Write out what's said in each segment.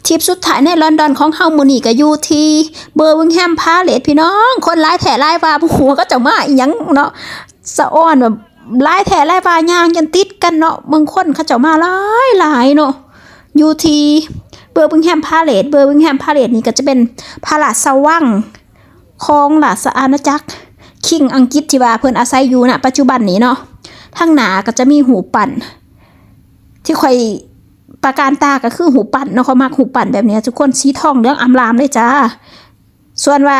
ทริปสุดท้ายในลอนดอนของเฮามื้อนี้ก็อยู่ที่เบอร์มิงแฮมพาเลทพี่น้องคนหลายแท้หลายว่าหัวก็จะมาอีหยังเนาะสะอ้อนแบบหลายแท้หลายว่าย่างยันติดกันเนาะบางคนเขาเจ้ามาหลายเนาะอยู่ที่เบอร์มิงแฮมพาเลทนี่ก็จะเป็นพระราชวังของราชอาณาจักรคิงอังกฤษที่ว่าเพิ่นอาศัยอยู่ณปัจจุบันนี้เนาะทางหน้าก็จะมีหูปั่นที่ค่อยประการตาก็คือหูปั่นเนาะเขามักหูปั่นแบบนี้ทุกคนสีทองเหลืองอำลามเลยจ้าส่วนว่า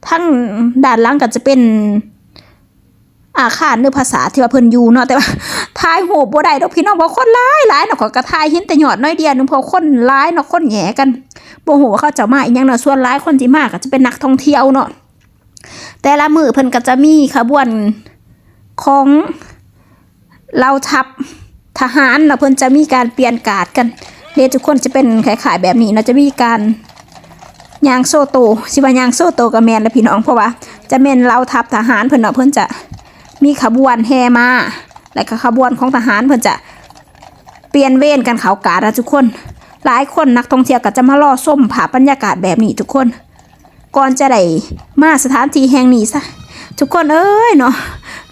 ทั้งด้านหลังก็จะเป็นอาคารหรือภาษาที่ว่าเพิ่นอยู่เนาะแต่ว่าถ่ายรูปบ่ได้ดอกพี่น้องเพราะคนหลายเนาะก็ถ่ายเห็นแต่ยอดน้อยเดียวนึงเพราะคนหลายเนาะคนแหย่กันบ่ฮู้ว่าเขาจะมาอีหยังเนาะส่วนหลายคนที่มาก็จะเป็นนักท่องเที่ยวเนาะแต่ละมื้อเพิ่นก็จะมีขบวนของเหล่าทัพทหารเนาะเพิ่นจะมีการเปลี่ยนการ์ดกันเดี๋ยวทุกคนจะเป็นคล้ายๆแบบนี้เนาะจะมีการยางโซโตสิว่ายางโซโตก็แม่นแล้วพี่น้องเพราะว่าจะแม่นเหล่าทัพทหารเพิ่นเนาะเพิ่นจะมีขบวนแห่มาและก็ขบวนของทหารเพิ่นจะเปลี่ยนเวรกันเขากาดนะทุกคนหลายคนนักท่องเที่ยวก็จะมารอชมภาพบรรยากาศแบบนี้ทุกคนก่อนจะได้มาสถานที่แห่งนี้ซะทุกคนเอ้ยเนาะ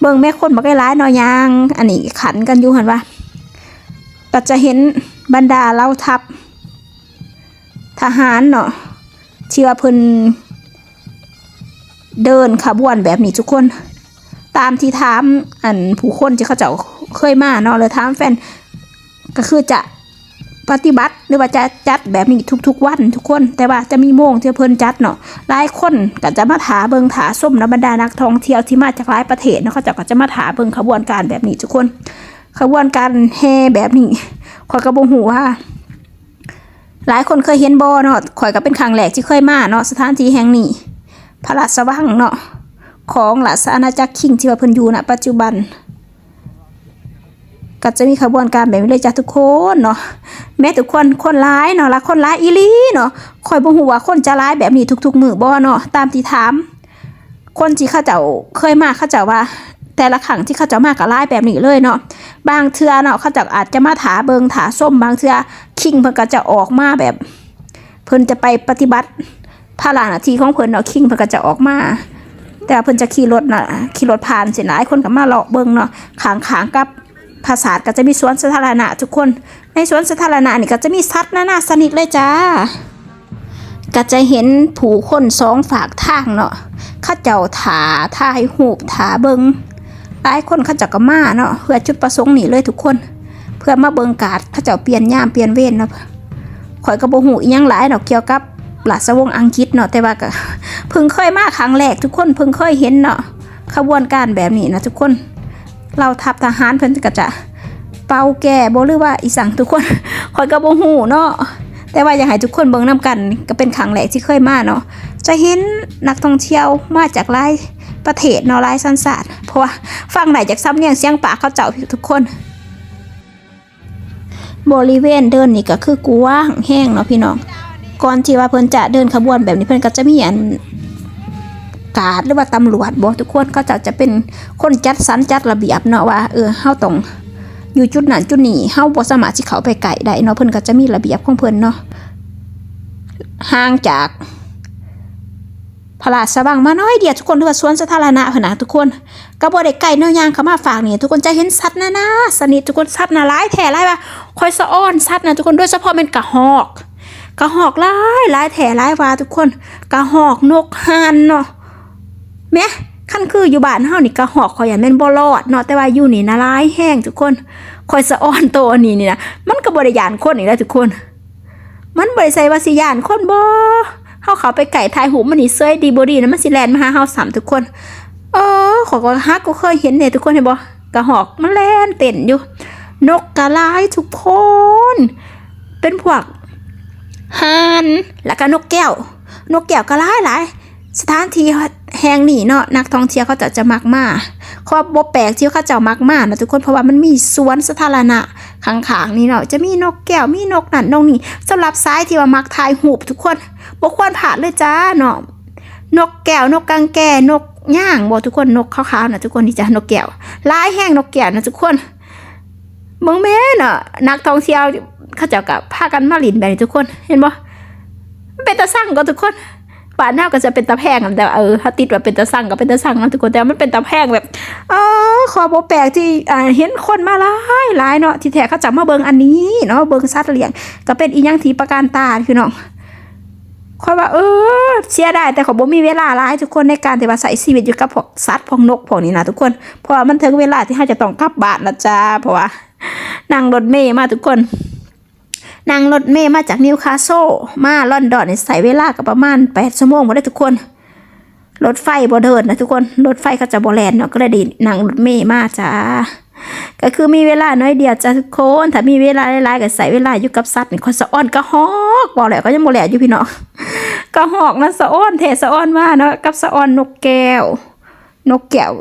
เบิ่งแม่คนบ่ได้หลายเนาะยางอันนี้ขันกันอยู่หั่นว่าก็จะเห็นบรรดาเหล่าทัพทหารเนาะที่ว่าเพิ่นเดินขบวนแบบนี้ทุกคนตามที่ถามอันผู้คนที่เขาเจ้าเคยมาเนาะเลยถามแฟนก็คือจะปฏิบัติหรือว่าจะจัดแบบนี้ทุกๆวันทุกคนแต่ว่าจะมีโมงที่เพิ่นจัดเนาะหลายคนก็จะมาถาเบิงถาส้มนะบรรดานักท่องเที่ยวที่มาจากหลายประเทศเนาะเขาก็จะมาถาเบิงขบวนการแบบนี้ทุกคนขบวนการแห่แบบนี้ข่อยก็บ่ฮู้ว่าหลายคนเคยเห็นบ่เนาะข่อยก็เป็นครั้งแรกที่เคยมาเนาะสถานที่แห่งนี้พระราชวังเนาะของราชอาณาจักรคิงที่ว่าเพิ่นอยู่ณปัจจุบันก็จะมีขบวนการแบบนี้เลยจ้ะทุกคนเนาะแม้ทุกคนร้ายเนาะละคนร้ายอีหลีเนาะข่อยบ่ฮู้ว่าคนจะร้ายแบบนี้ทุกๆมื้อบ่เนาะตามที่ถามคนที่เขาเจ้าเคยมาเขาเจ้าว่าแต่ละครั้งที่เขาเจ้ามาก็ร้ายแบบนี้เลยเนาะบางเทื่อเนาะเขาเจ้าอาจจะมาถาเบิงถาส้มบางเทื่อคิงเพิ่นก็จะออกมาแบบเพิ่นจะไปปฏิบัติภาระหน้าที่ของเพิ่นเนาะคิงเพิ่นก็จะออกมาแต่เพิ่นจะขี่รถผ่านสิหลายคนก็มาเลาะเบิ่งเนาะข้างๆกับปราสาทก็จะมีสวนสาธารณะทุกคนในสวนสาธารณะนี่ก็จะมีสัตว์นานาชนิดเลยจ้าก็จะเห็นผู้คนสองฝากทางเนาะเขาเจ้าถ่ายรูปเบิ่งหลายคนเขาเจ้าก็มาเนาะเพื่อจุดประสงค์นี่เลยทุกคนเพื่อมาเบิ่งการ์ดเขาเจ้าเปลี่ยนยามเปลี่ยนเวรเนาะข่อยก็บ่ฮู้อีหยังหลายดอกเกี่ยวกับราชวงศ์อังกฤษเนาะแต่ว่าก็เพิ่งเคยมาครั้งแรกทุกคนเพิ่งเคยเห็นเนาะขบวนการแบบนี้นะทุกคนเราทัพทหารเพิ่นก็จะเป่าแก่บ่หรือว่าอีสังทุกคนข่อยก็บ่ฮู้เนาะแต่ว่าอยากให้ทุกคนเบิ่งนำกันก็เป็นครั้งแรกที่เคยมาเนาะจะเห็นนักท่องเที่ยวมาจากหลายประเทศเนาะหลายสัญชาติเพราะว่าฟังได้จากสำเนียงเสียงปากเขาเจ้าทุกคนบริเวณเดินนี่ก็คือกว้างแห้งเนาะพี่น้องก่อนที่ว่าเพิ่นจะเดินขบวนแบบนี้เพิ่นก็จะมีอันการ์ดหรือว่าตำรวจบอกทุกคนเขาจะเป็นคนจัดสรรจัดระเบียบเนาะว่าเฮาต้องอยู่จุดนั้นจุดนี้เฮาบ่สามารถสิเข้าไปไกลได้เนาะเพิ่นก็จะมีระเบียบของเพิ่นเนาะห่างจากพระราชวังมาน้อยเดียวทุกคนหรือว่าสวนสาธารณะเพิ่นน่ะทุกคนก็บ่ได้ไกลแนวยางเข้ามาฝากนี่ทุกคนจะเห็นสัตว์นานาชนิดทุกคนสัตว์น่ะหลายแท้หลายว่าคอยสะอ้อนสัตว์น่ะทุกคนโดยเฉพาะเป็นกระหอกหลายแท้หลายว่าทุกคนกระหอกนกห่านเนาะแม่คันคืออยู่บ้านเฮานี่กระหอกข่อยอย่าแม่นบ่รอดเนาะแต่ว่าอยู่นี่นะหลายแห้งทุกคนข่อยสะอ้อนตัวนี้นี่นะมันก็บ่ได้ย่านคนอีกแล้วทุกคนมันบ่ได้ใส่ว่าสิย่านคนบ่เฮาเข้าไปไก่ถ่ายรูปมันนี่เซยดีบ่ดีนะมันสิแล่นมาหาเฮาซ้ำทุกคนขอยก็ฮักก็เคยเห็นเนี่ยทุกคนเห็นบ่กระหอกมันแล่นเต้นอยู่นกกะหลายทุกคนเป็นพวกห่านแล้วก็นกแก้วก็หลายสถานที่แห่งนี้เนาะนักท่องเที่ยวเขาจะมักมาเพราะบ่แปลกที่เขาจะมักมานะทุกคนเพราะว่ามันมีสวนสาธารณะข้างๆนี่เนาะจะมีนกแก้วมีนกนั่นนกนี่สำหรับสายที่ว่ามักถ่ายรูปทุกคนบ่ควรพลาดเลยจ้าเนาะนกแก้วนกกังแก่นกย่างบ่ทุกคนนกขาวๆนะทุกคนที่จะนกแก้วหลายแห้งนกแก้วนะทุกคนเบิ่งแม่น่ะนักท่องเที่ยว เขาเจ้ากับพากันมาลินแบบนี้ทุกคนเห็นบ่มันเป็นตาสั่งก็ทุกคนบ้านเฮาก็จะเป็นตาแพงแต่ถ้าติดว่าเป็นตาสั่งก็เป็นตาสั่งนะทุกคนแต่มันเป็นตาแพงแบบขอบ่แปลกที่เห็นคนมาหลายเนาะที่แท้เขาจะมาเบิ่งอันนี้เนาะเบิ่งสัตว์เลี้ยงก็เป็นอีหยังที่ประการตาพี่น้องค่อยว่าเสียดายแต่เขาบ่มีเวลาหลายทุกคนในการที่ว่าใช้ชีวิตอยู่กับพวกสัตว์พวกนกพวกนี้นะทุกคนเพราะว่ามันถึงเวลาที่เฮาจะต้องกลับบ้านแล้วจ้าเพราะว่านั่งรถเมล์มาทุกคนนั่งรถเมล์มาจากนิวคาสเซิลมาลอนดอนใส่เวลาก็ประมาณ8 ชั่วโมงบ่ได้ทุกคนรถไฟบ่เดินนะทุกคนรถไฟเขาจะบ่แล่นเนาะก็เลยได้นั่งรถเมล์มาจ้าก็คือมีเวลาน้อยเดียวจ้าทุกคนถ้ามีเวลาหลายๆก็ใส่เวลาอยู่กับสัตว์นี่คนสะอ้อนก็ฮอกบ่แล้วก็ยังบ่แล่อยู่พี่น้องก็ฮอกนะสะอ้อนแท้สะอ้อนมาเนาะกับสะอ้อนนกแก้วนกแก้ว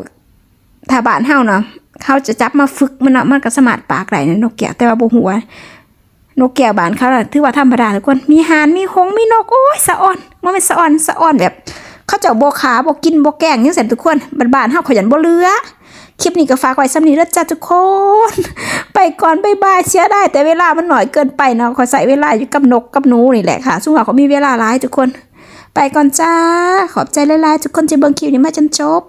ถ้าบ้านเฮาเนาะเขาจะจับมาฝึกมันเนาะมันก็สามารถปากได้นะนกแก้วแต่ว่าบ่ฮู้ว่านกแก้วบ้านเขาถือว่าธรรมดาทุกคนมีห่านมีหงส์มีนกโอ้ยสะอ้อนบ่แม่นสะอ้อนแบบเขาเจ้าบ่ขาบ่กินบ่แกล้งจังซั่นทุกคนบ้านเฮาขยันบ่เหลือคลิปนี้ก็ฝากไว้สำนี้แล้วจ้าทุกคนไปก่อนบ๊ายบายเสียได้แต่เวลามันหน่อยเกินไปเนาะขอใส่เวลาอยู่กับนกกับหนูนี่แหละค่ะซึ่งว่าเขามีเวลาหลายทุกคนไปก่อนจ้าขอบใจหลายๆทุกคนที่เบิ่งคลิปนี้มาจนจบ